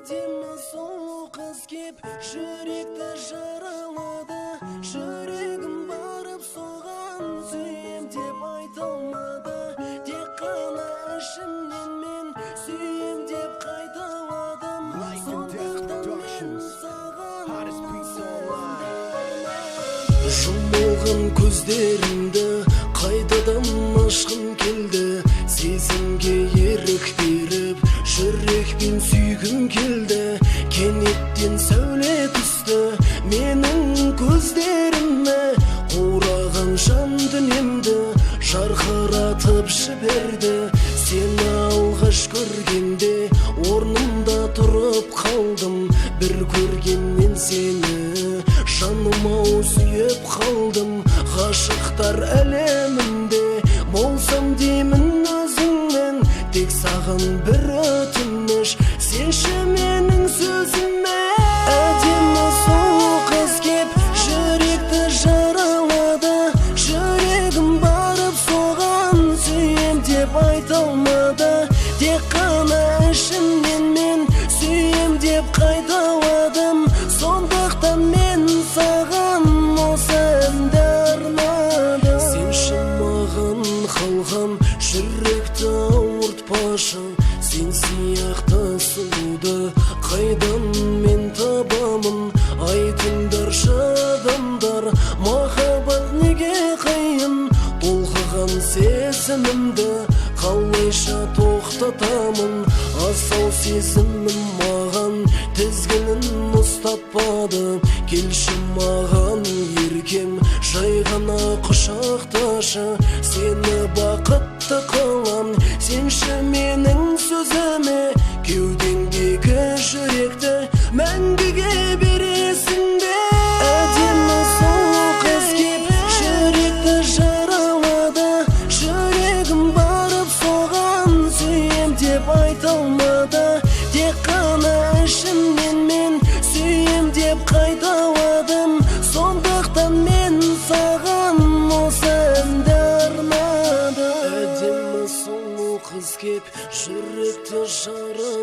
Әдемі сол қыз кеп жүректі жаралады. Жүрегім барып соған сүйем деп айта алмады. Тек қана ішімнен мен сүйем деп қайталадым. Сондықтан мен саған жұмылған көздерімді қайтадан ашқым келді. Сезімге ерік беріп жүрекпен сүйгім келді. Кенеттен сәуле түсті менің көздеріме. Қураған жан дүниемді жарқыратып жіберді. Сені алғаш көргенде орнымда тұрып қалдым. Бір көргеннен сені жаныма сүйіп қалдым. Ғашықтар әлемінде болсам деймін өзіңмен. Тек саған бір өтініш, сенші менің сөзіме. Әдемі сол қыз кеп жүректі жаралады. Жүрегім барып соған сүйем деп айта алмады. Тек қана ішімнен мен сүйем деп қайталадым. Сондықтан мен саған осы әнді арнадым. Сенші маған қалған жүректі ауыртпашы. Сен сияқты сұлуды қайдан мен табамын? Айтыңдаршы адамдар, махаббат неге қиын? Толқыған сезімімді қалайша тоқтатамын? Асау сезімім маған тізгінін ұстатпады. Келші маған еркем, жай ғана құшақташы. Сені бақытты қылам, сенші менің сөзіме. Кеудеңдегі жүректі мәңгіге бересің бе? Әдемі сол қыз кеп жүректі жаралады. Жүрегім барып соған сүйем деп айта алмады. Тек қана ішімнен мен сүйем деп қайталадым. Сондықтан мен саған осы әнді арнадым. Әдемі сол қыз кеп жүректі жаралады.